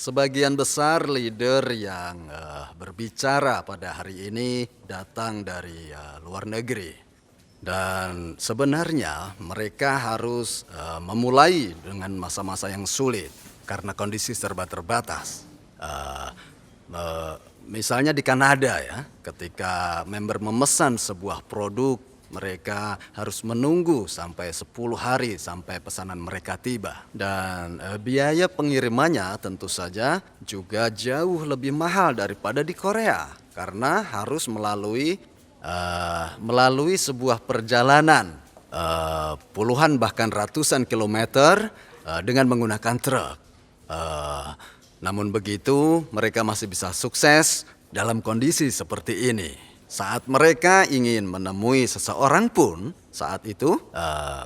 Sebagian besar leader yang berbicara pada hari ini datang dari luar negeri. Dan sebenarnya mereka harus memulai dengan masa-masa yang sulit karena kondisi serba terbatas. Eh, Misalnya di Kanada ya, ketika member memesan sebuah produk, mereka harus menunggu sampai 10 hari sampai pesanan mereka tiba. Dan biaya pengirimannya tentu saja juga jauh lebih mahal daripada di Korea. Karena harus melalui sebuah perjalanan puluhan bahkan ratusan kilometer dengan menggunakan truk. Eh, Namun begitu, mereka masih bisa sukses dalam kondisi seperti ini. Saat mereka ingin menemui seseorang pun, saat itu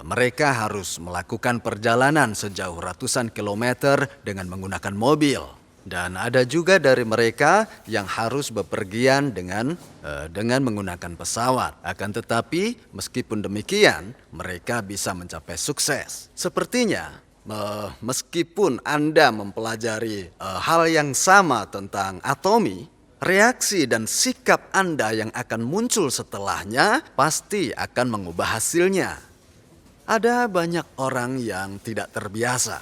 mereka harus melakukan perjalanan sejauh ratusan kilometer dengan menggunakan mobil. Dan ada juga dari mereka yang harus bepergian dengan menggunakan pesawat. Akan tetapi, meskipun demikian, mereka bisa mencapai sukses. Sepertinya, meskipun Anda mempelajari hal yang sama tentang Atomy, reaksi dan sikap Anda yang akan muncul setelahnya pasti akan mengubah hasilnya. Ada banyak orang yang tidak terbiasa.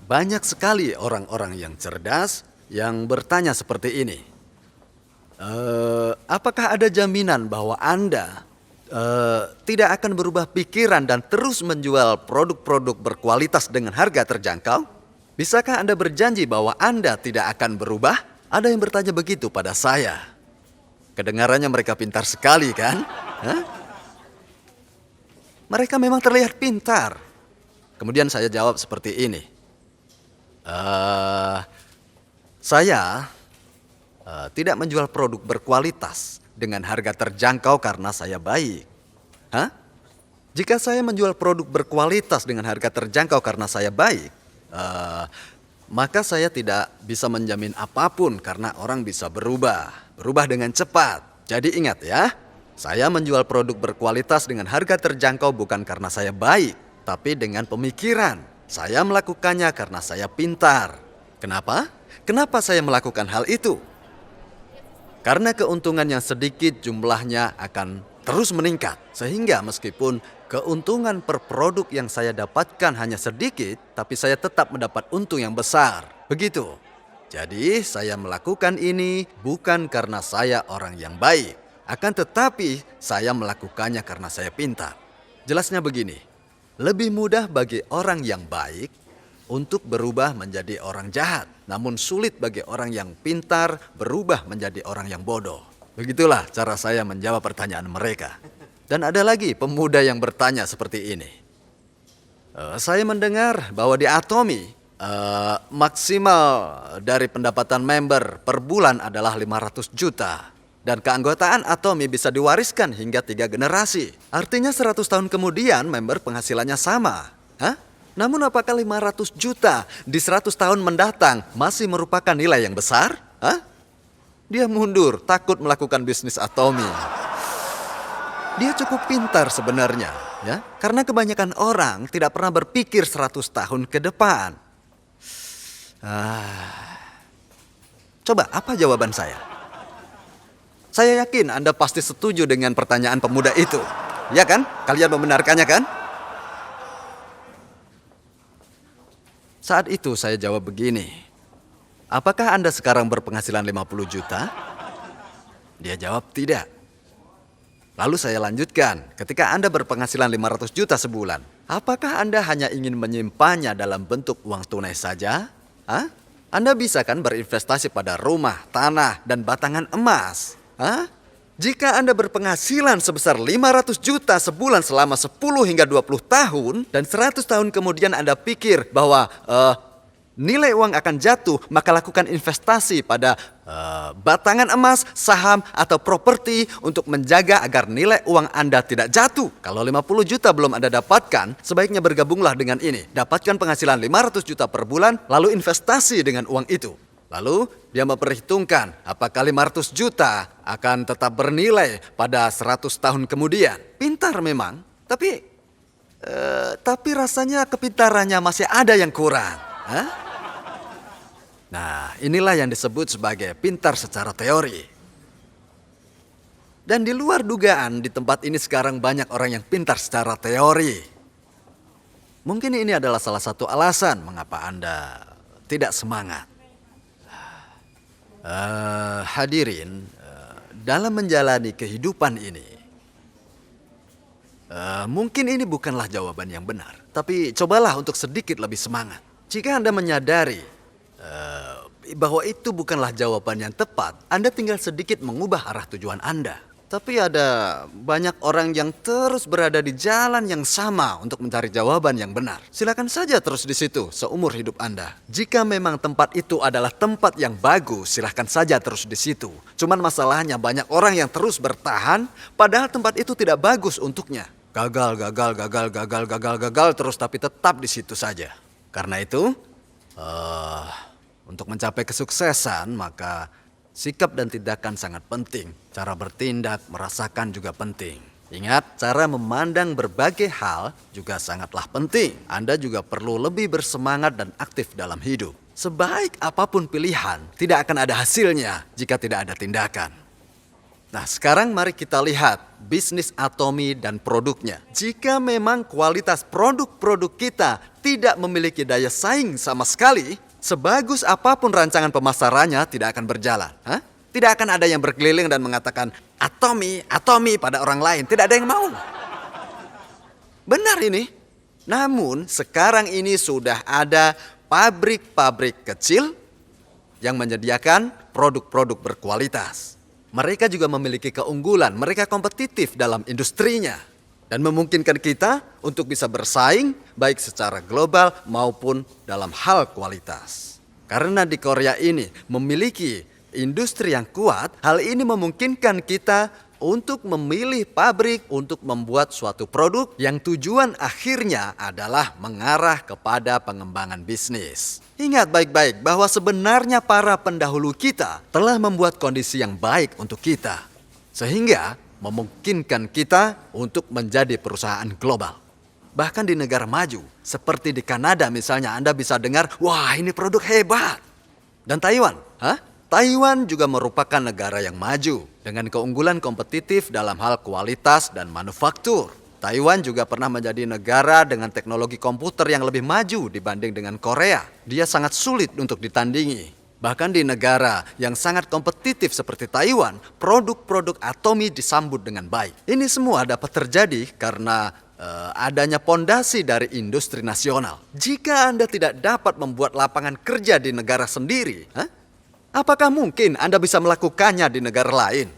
Banyak sekali orang-orang yang cerdas yang bertanya seperti ini. Apakah ada jaminan bahwa Anda tidak akan berubah pikiran dan terus menjual produk-produk berkualitas dengan harga terjangkau? Bisakah Anda berjanji bahwa Anda tidak akan berubah? Ada yang bertanya begitu pada saya. Kedengarannya mereka pintar sekali kan? Hah? Mereka memang terlihat pintar. Kemudian saya jawab seperti ini. Saya tidak menjual produk berkualitas dengan harga terjangkau karena saya baik. Hah? Jika saya menjual produk berkualitas dengan harga terjangkau karena saya baik, maka saya tidak bisa menjamin apapun karena orang bisa berubah dengan cepat. Jadi ingat ya, saya menjual produk berkualitas dengan harga terjangkau bukan karena saya baik, tapi dengan pemikiran. Saya melakukannya karena saya pintar. Kenapa? Kenapa saya melakukan hal itu? Karena keuntungan yang sedikit jumlahnya akan terus meningkat. Sehingga meskipun keuntungan per produk yang saya dapatkan hanya sedikit, tapi saya tetap mendapat untung yang besar. Begitu. Jadi saya melakukan ini bukan karena saya orang yang baik. Akan tetapi saya melakukannya karena saya pintar. Jelasnya begini. Lebih mudah bagi orang yang baik untuk berubah menjadi orang jahat. Namun sulit bagi orang yang pintar berubah menjadi orang yang bodoh. Begitulah cara saya menjawab pertanyaan mereka. Dan ada lagi pemuda yang bertanya seperti ini. Saya mendengar bahwa di Atomy maksimal dari pendapatan member per bulan adalah 500 juta. Dan keanggotaan Atomy bisa diwariskan hingga 3 generasi. Artinya 100 tahun kemudian member penghasilannya sama. Hah? Namun apakah 500 juta di 100 tahun mendatang masih merupakan nilai yang besar? Hah? Dia mundur, takut melakukan bisnis Atomy. Dia cukup pintar sebenarnya, ya, karena kebanyakan orang tidak pernah berpikir 100 tahun ke depan. Coba, apa jawaban saya? Saya yakin Anda pasti setuju dengan pertanyaan pemuda itu. Ya kan? Kalian membenarkannya kan? Saat itu saya jawab begini. Apakah Anda sekarang berpenghasilan 50 juta? Dia jawab tidak. Lalu saya lanjutkan, ketika Anda berpenghasilan 500 juta sebulan, apakah Anda hanya ingin menyimpannya dalam bentuk uang tunai saja? Hah? Anda bisa kan berinvestasi pada rumah, tanah, dan batangan emas? Hah? Jika Anda berpenghasilan sebesar 500 juta sebulan selama 10 hingga 20 tahun, dan 100 tahun kemudian Anda pikir bahwa nilai uang akan jatuh, maka lakukan investasi pada batangan emas, saham, atau properti untuk menjaga agar nilai uang Anda tidak jatuh. Kalau 50 juta belum Anda dapatkan, sebaiknya bergabunglah dengan ini. Dapatkan penghasilan 500 juta per bulan, lalu investasi dengan uang itu. Lalu dia memperhitungkan apakah 500 juta akan tetap bernilai pada 100 tahun kemudian. Pintar memang, tapi rasanya kepintarannya masih ada yang kurang. Hah? Nah, inilah yang disebut sebagai pintar secara teori. Dan di luar dugaan, di tempat ini sekarang banyak orang yang pintar secara teori. Mungkin ini adalah salah satu alasan mengapa Anda tidak semangat. Hadirin, dalam menjalani kehidupan ini, mungkin ini bukanlah jawaban yang benar. Tapi cobalah untuk sedikit lebih semangat. Jika Anda menyadari bahwa itu bukanlah jawaban yang tepat, Anda tinggal sedikit mengubah arah tujuan Anda. Tapi ada banyak orang yang terus berada di jalan yang sama untuk mencari jawaban yang benar. Silakan saja terus di situ seumur hidup Anda. Jika memang tempat itu adalah tempat yang bagus, silakan saja terus di situ. Cuman masalahnya banyak orang yang terus bertahan, padahal tempat itu tidak bagus untuknya. Gagal terus, tapi tetap di situ saja. Karena itu, untuk mencapai kesuksesan, maka sikap dan tindakan sangat penting. Cara bertindak, merasakan juga penting. Ingat, cara memandang berbagai hal juga sangatlah penting. Anda juga perlu lebih bersemangat dan aktif dalam hidup. Sebaik apapun pilihan, tidak akan ada hasilnya jika tidak ada tindakan. Nah, sekarang mari kita lihat bisnis Atomy dan produknya. Jika memang kualitas produk-produk kita tidak memiliki daya saing sama sekali, sebagus apapun rancangan pemasarannya tidak akan berjalan. Tidak akan ada yang berkeliling dan mengatakan Atomy pada orang lain. Tidak ada yang mau. Benar ini. Namun sekarang ini sudah ada pabrik-pabrik kecil yang menyediakan produk-produk berkualitas. Mereka juga memiliki keunggulan. Mereka kompetitif dalam industrinya. Dan memungkinkan kita untuk bisa bersaing baik secara global maupun dalam hal kualitas. Karena di Korea ini memiliki industri yang kuat, hal ini memungkinkan kita untuk memilih pabrik untuk membuat suatu produk yang tujuan akhirnya adalah mengarah kepada pengembangan bisnis. Ingat baik-baik bahwa sebenarnya para pendahulu kita telah membuat kondisi yang baik untuk kita. Sehingga memungkinkan kita untuk menjadi perusahaan global. Bahkan di negara maju, seperti di Kanada misalnya, Anda bisa dengar, wah ini produk hebat. Dan Taiwan, Taiwan juga merupakan negara yang maju dengan keunggulan kompetitif dalam hal kualitas dan manufaktur. Taiwan juga pernah menjadi negara dengan teknologi komputer yang lebih maju dibanding dengan Korea. Dia sangat sulit untuk ditandingi. Bahkan di negara yang sangat kompetitif seperti Taiwan, produk-produk Atomy disambut dengan baik. Ini semua dapat terjadi karena adanya pondasi dari industri nasional. Jika Anda tidak dapat membuat lapangan kerja di negara sendiri, apakah mungkin Anda bisa melakukannya di negara lain?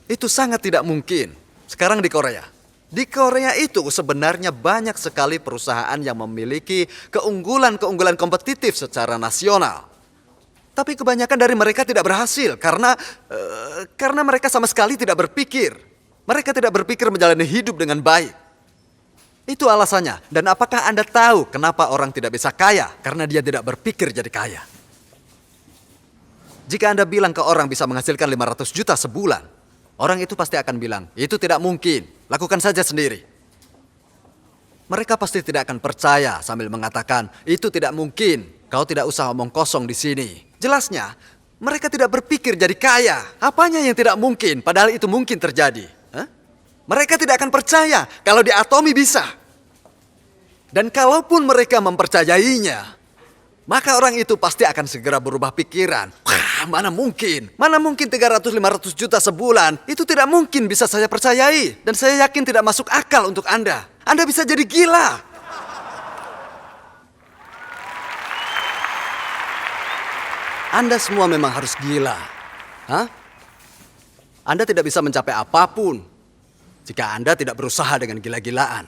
Itu sangat tidak mungkin. Sekarang di Korea. Di Korea itu sebenarnya banyak sekali perusahaan yang memiliki keunggulan-keunggulan kompetitif secara nasional. Tapi kebanyakan dari mereka tidak berhasil karena mereka sama sekali tidak berpikir. Mereka tidak berpikir menjalani hidup dengan baik. Itu alasannya. Dan apakah Anda tahu kenapa orang tidak bisa kaya? Karena dia tidak berpikir jadi kaya. Jika Anda bilang ke orang bisa menghasilkan 500 juta sebulan, orang itu pasti akan bilang, itu tidak mungkin, lakukan saja sendiri. Mereka pasti tidak akan percaya sambil mengatakan, itu tidak mungkin, kau tidak usah omong kosong di sini. Jelasnya, mereka tidak berpikir jadi kaya. Apanya yang tidak mungkin, padahal itu mungkin terjadi. Mereka tidak akan percaya kalau di Atomy bisa. Dan kalaupun mereka mempercayainya, maka orang itu pasti akan segera berubah pikiran. Wah, mana mungkin 300-500 juta sebulan. Itu tidak mungkin bisa saya percayai. Dan saya yakin tidak masuk akal untuk Anda. Anda bisa jadi gila. Anda semua memang harus gila. Anda tidak bisa mencapai apapun jika Anda tidak berusaha dengan gila-gilaan.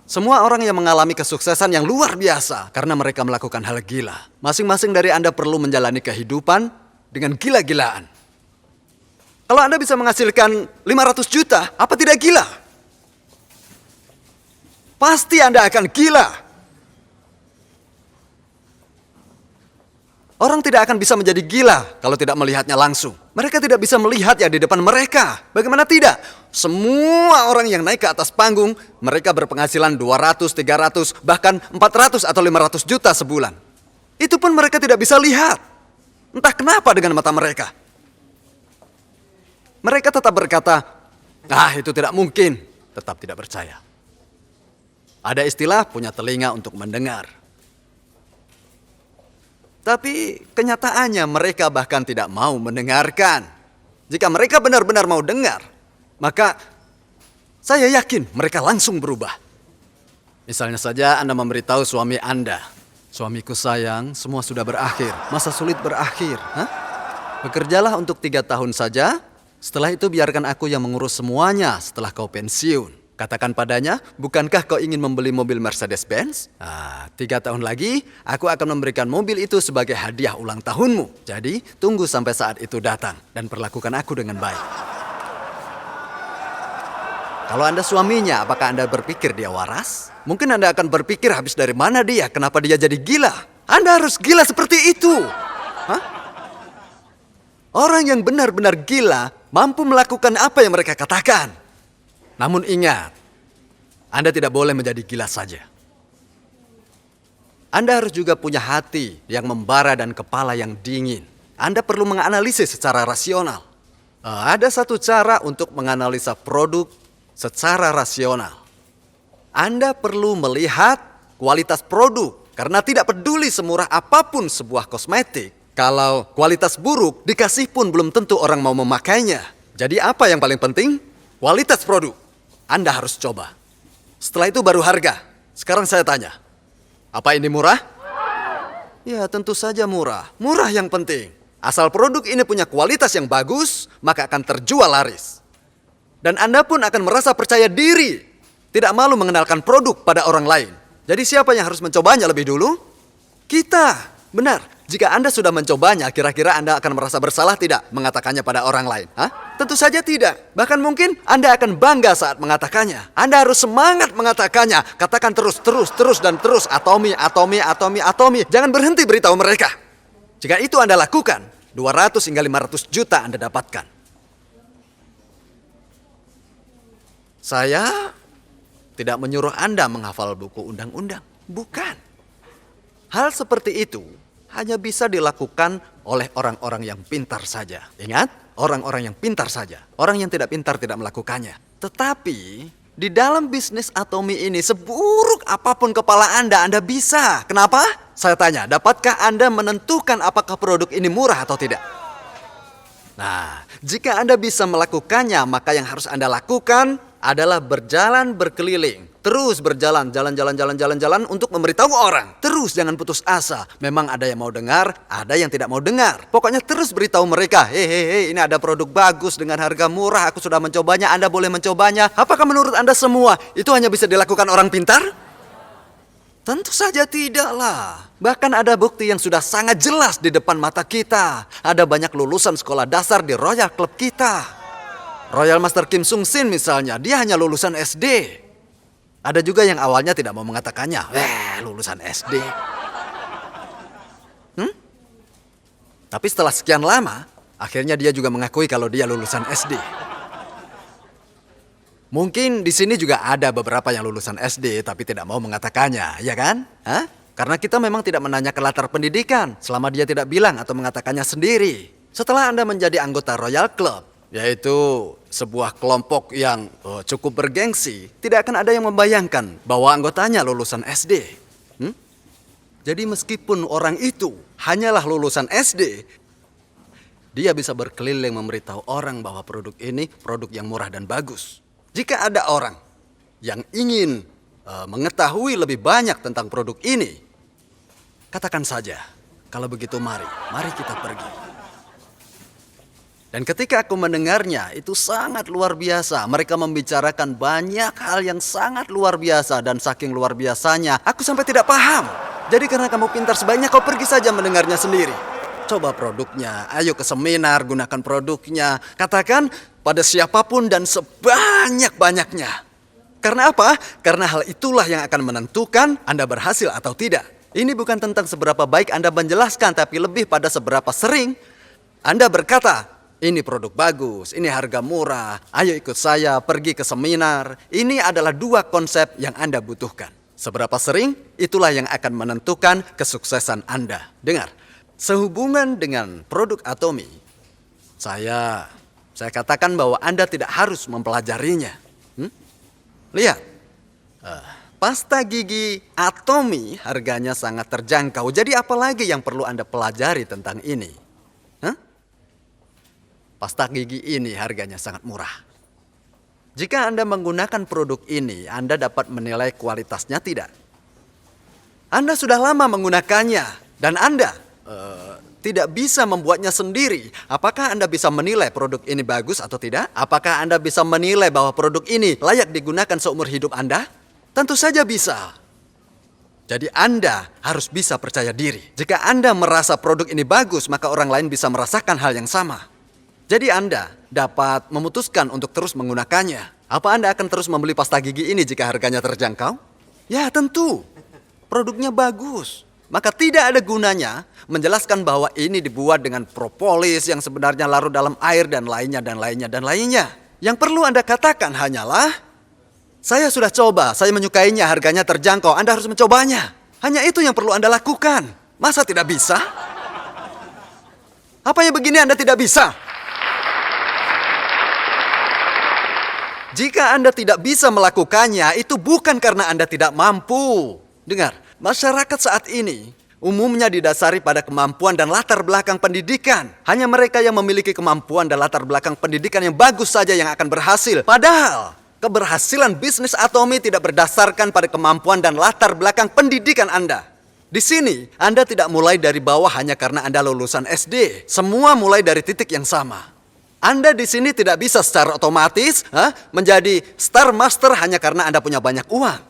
Semua orang yang mengalami kesuksesan yang luar biasa karena mereka melakukan hal gila. Masing-masing dari Anda perlu menjalani kehidupan dengan gila-gilaan. Kalau Anda bisa menghasilkan 500 juta, apa tidak gila? Pasti Anda akan gila. Orang tidak akan bisa menjadi gila kalau tidak melihatnya langsung. Mereka tidak bisa melihat yang di depan mereka. Bagaimana tidak? Semua orang yang naik ke atas panggung, mereka berpenghasilan 200, 300, bahkan 400 atau 500 juta sebulan. Itu pun mereka tidak bisa lihat. Entah kenapa dengan mata mereka. Mereka tetap berkata, itu tidak mungkin. Tetap tidak percaya. Ada istilah punya telinga untuk mendengar. Tapi kenyataannya mereka bahkan tidak mau mendengarkan. Jika mereka benar-benar mau dengar, maka saya yakin mereka langsung berubah. Misalnya saja Anda memberitahu suami Anda, suamiku sayang, semua sudah berakhir, masa sulit berakhir. Bekerjalah untuk 3 tahun saja, setelah itu biarkan aku yang mengurus semuanya setelah kau pensiun. Katakan padanya, bukankah kau ingin membeli mobil Mercedes-Benz? 3 tahun lagi, aku akan memberikan mobil itu sebagai hadiah ulang tahunmu. Jadi, tunggu sampai saat itu datang dan perlakukan aku dengan baik. Kalau Anda suaminya, apakah Anda berpikir dia waras? Mungkin Anda akan berpikir habis dari mana dia, kenapa dia jadi gila? Anda harus gila seperti itu. Orang yang benar-benar gila mampu melakukan apa yang mereka katakan. Namun ingat, Anda tidak boleh menjadi gila saja. Anda harus juga punya hati yang membara dan kepala yang dingin. Anda perlu menganalisis secara rasional. Ada satu cara untuk menganalisa produk secara rasional. Anda perlu melihat kualitas produk, karena tidak peduli semurah apapun sebuah kosmetik, kalau kualitas buruk dikasih pun belum tentu orang mau memakainya. Jadi apa yang paling penting? Kualitas produk. Anda harus coba. Setelah itu baru harga. Sekarang saya tanya, apa ini murah? Ya tentu saja murah. Murah yang penting. Asal produk ini punya kualitas yang bagus, maka akan terjual laris. Dan Anda pun akan merasa percaya diri. Tidak malu mengenalkan produk pada orang lain. Jadi siapa yang harus mencobanya lebih dulu? Kita. Benar. Jika Anda sudah mencobanya, kira-kira Anda akan merasa bersalah tidak mengatakannya pada orang lain? Tentu saja tidak. Bahkan mungkin Anda akan bangga saat mengatakannya. Anda harus semangat mengatakannya. Katakan terus, dan terus. Atomi. Jangan berhenti beritahu mereka. Jika itu Anda lakukan, 200 hingga 500 juta Anda dapatkan. Saya tidak menyuruh Anda menghafal buku undang-undang. Bukan. Hal seperti itu hanya bisa dilakukan oleh orang-orang yang pintar saja. Ingat, orang-orang yang pintar saja. Orang yang tidak pintar tidak melakukannya. Tetapi di dalam bisnis Atomi ini, seburuk apapun kepala Anda bisa. Kenapa? Saya tanya, dapatkah Anda menentukan apakah produk ini murah atau tidak? Nah, jika Anda bisa melakukannya, maka yang harus Anda lakukan adalah berjalan berkeliling. Terus berjalan, jalan untuk memberitahu orang. Terus jangan putus asa. Memang ada yang mau dengar, ada yang tidak mau dengar. Pokoknya terus beritahu mereka, hei, ini ada produk bagus dengan harga murah. Aku sudah mencobanya, Anda boleh mencobanya. Apakah menurut Anda semua itu hanya bisa dilakukan orang pintar? Tentu saja tidaklah. Bahkan ada bukti yang sudah sangat jelas di depan mata kita. Ada banyak lulusan sekolah dasar di Royal Club kita. Royal Master Kim Sung Sin misalnya, dia hanya lulusan SD. Ada juga yang awalnya tidak mau mengatakannya. Lulusan SD. Tapi setelah sekian lama, akhirnya dia juga mengakui kalau dia lulusan SD. Mungkin di sini juga ada beberapa yang lulusan SD tapi tidak mau mengatakannya, ya kan? Karena kita memang tidak menanyakan latar pendidikan selama dia tidak bilang atau mengatakannya sendiri. Setelah Anda menjadi anggota Royal Club, yaitu sebuah kelompok yang cukup bergengsi, tidak akan ada yang membayangkan bahwa anggotanya lulusan SD. Jadi meskipun orang itu hanyalah lulusan SD, dia bisa berkeliling memberitahu orang bahwa produk ini produk yang murah dan bagus. Jika ada orang yang ingin mengetahui lebih banyak tentang produk ini, katakan saja, kalau begitu mari kita pergi. Dan ketika aku mendengarnya, itu sangat luar biasa. Mereka membicarakan banyak hal yang sangat luar biasa. Dan saking luar biasanya, aku sampai tidak paham. Jadi karena kamu pintar, sebaiknya kau pergi saja mendengarnya sendiri. Coba produknya, ayo ke seminar, gunakan produknya. Katakan pada siapapun dan sebanyak-banyaknya. Karena apa? Karena hal itulah yang akan menentukan Anda berhasil atau tidak. Ini bukan tentang seberapa baik Anda menjelaskan, tapi lebih pada seberapa sering Anda berkata, ini produk bagus, ini harga murah, ayo ikut saya pergi ke seminar. Ini adalah 2 konsep yang Anda butuhkan. Seberapa sering, itulah yang akan menentukan kesuksesan Anda. Dengar, Sehubungan dengan produk Atomy, saya katakan bahwa Anda tidak harus mempelajarinya. Lihat, pasta gigi Atomy harganya sangat terjangkau. Jadi apalagi yang perlu Anda pelajari tentang ini? Pasta gigi ini harganya sangat murah. Jika Anda menggunakan produk ini, Anda dapat menilai kualitasnya tidak? Anda sudah lama menggunakannya dan Anda tidak bisa membuatnya sendiri. Apakah Anda bisa menilai produk ini bagus atau tidak? Apakah Anda bisa menilai bahwa produk ini layak digunakan seumur hidup Anda? Tentu saja bisa. Jadi Anda harus bisa percaya diri. Jika Anda merasa produk ini bagus, maka orang lain bisa merasakan hal yang sama. Jadi Anda dapat memutuskan untuk terus menggunakannya. Apa Anda akan terus membeli pasta gigi ini jika harganya terjangkau? Ya tentu. Produknya bagus. Maka tidak ada gunanya menjelaskan bahwa ini dibuat dengan propolis yang sebenarnya larut dalam air dan lainnya dan lainnya dan lainnya. Yang perlu Anda katakan hanyalah, saya sudah coba, saya menyukainya, harganya terjangkau, Anda harus mencobanya. Hanya itu yang perlu Anda lakukan. Masa tidak bisa? Apa yang begini Anda tidak bisa? Jika Anda tidak bisa melakukannya, itu bukan karena Anda tidak mampu. Dengar, masyarakat saat ini umumnya didasari pada kemampuan dan latar belakang pendidikan. Hanya mereka yang memiliki kemampuan dan latar belakang pendidikan yang bagus saja yang akan berhasil. Padahal, keberhasilan bisnis Atomy tidak berdasarkan pada kemampuan dan latar belakang pendidikan Anda. Di sini, Anda tidak mulai dari bawah hanya karena Anda lulusan SD. Semua mulai dari titik yang sama. Anda di sini tidak bisa secara otomatis menjadi Star Master hanya karena Anda punya banyak uang.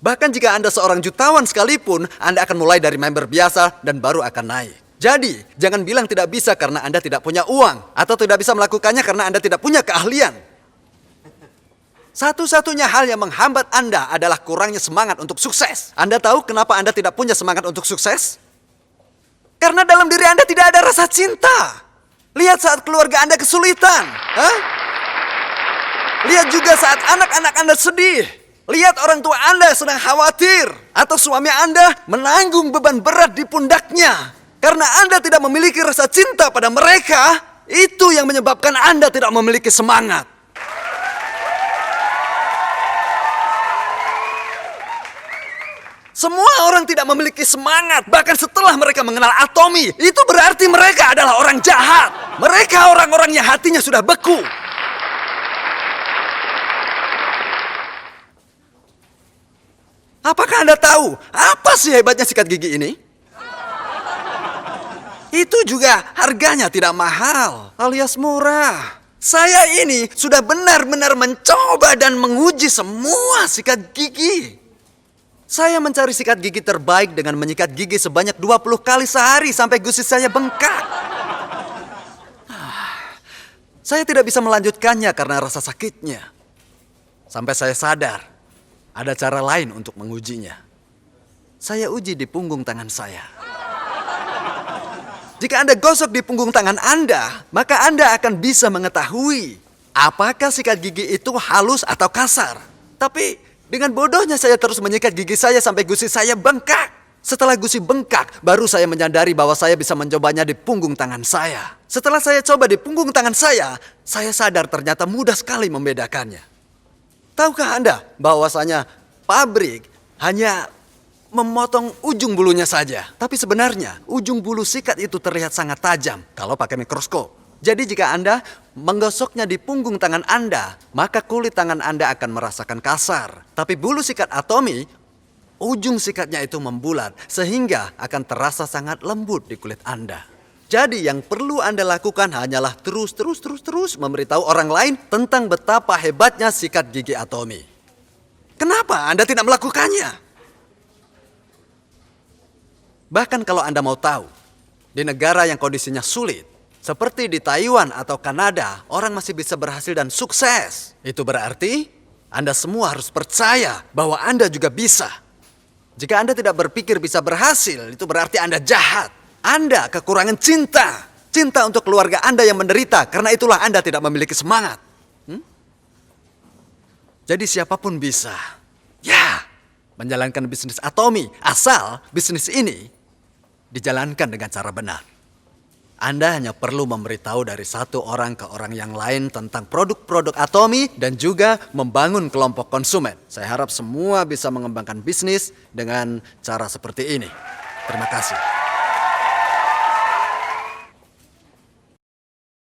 Bahkan jika Anda seorang jutawan sekalipun, Anda akan mulai dari member biasa dan baru akan naik. Jadi, jangan bilang tidak bisa karena Anda tidak punya uang. Atau tidak bisa melakukannya karena Anda tidak punya keahlian. Satu-satunya hal yang menghambat Anda adalah kurangnya semangat untuk sukses. Anda tahu kenapa Anda tidak punya semangat untuk sukses? Karena dalam diri Anda tidak ada rasa cinta. Lihat saat keluarga Anda kesulitan. Lihat juga saat anak-anak Anda sedih. Lihat orang tua Anda sedang khawatir. Atau suami Anda menanggung beban berat di pundaknya. Karena Anda tidak memiliki rasa cinta pada mereka, itu yang menyebabkan Anda tidak memiliki semangat. Semua orang tidak memiliki semangat, bahkan setelah mereka mengenal Atomy. Itu berarti mereka adalah orang jahat. Mereka orang-orang yang hatinya sudah beku. Apakah Anda tahu apa sih hebatnya sikat gigi ini? Itu juga harganya tidak mahal, alias murah. Saya ini sudah benar-benar mencoba dan menguji semua sikat gigi. Saya mencari sikat gigi terbaik dengan menyikat gigi sebanyak 20 kali sehari sampai gusi saya bengkak. Saya tidak bisa melanjutkannya karena rasa sakitnya. Sampai saya sadar, ada cara lain untuk mengujinya. Saya uji di punggung tangan saya. Jika Anda gosok di punggung tangan Anda, maka Anda akan bisa mengetahui apakah sikat gigi itu halus atau kasar. Tapi dengan bodohnya saya terus menyikat gigi saya sampai gusi saya bengkak. Setelah gusi bengkak, baru saya menyadari bahwa saya bisa mencobanya di punggung tangan saya. Setelah saya coba di punggung tangan saya sadar ternyata mudah sekali membedakannya. Tahukah Anda bahwasanya pabrik hanya memotong ujung bulunya saja. Tapi sebenarnya ujung bulu sikat itu terlihat sangat tajam kalau pakai mikroskop. Jadi jika Anda menggosoknya di punggung tangan Anda, maka kulit tangan Anda akan merasakan kasar. Tapi bulu sikat Atomy, ujung sikatnya itu membulat sehingga akan terasa sangat lembut di kulit Anda. Jadi yang perlu Anda lakukan hanyalah terus memberitahu orang lain tentang betapa hebatnya sikat gigi Atomy. Kenapa Anda tidak melakukannya? Bahkan kalau Anda mau tahu, di negara yang kondisinya sulit, seperti di Taiwan atau Kanada, orang masih bisa berhasil dan sukses. Itu berarti Anda semua harus percaya bahwa Anda juga bisa. Jika Anda tidak berpikir bisa berhasil, itu berarti Anda jahat. Anda kekurangan cinta. Cinta untuk keluarga Anda yang menderita. Karena itulah Anda tidak memiliki semangat. Jadi siapapun bisa. Ya, menjalankan bisnis Atomy. Asal bisnis ini dijalankan dengan cara benar. Anda hanya perlu memberitahu dari satu orang ke orang yang lain tentang produk-produk Atomy dan juga membangun kelompok konsumen. Saya harap semua bisa mengembangkan bisnis dengan cara seperti ini. Terima kasih.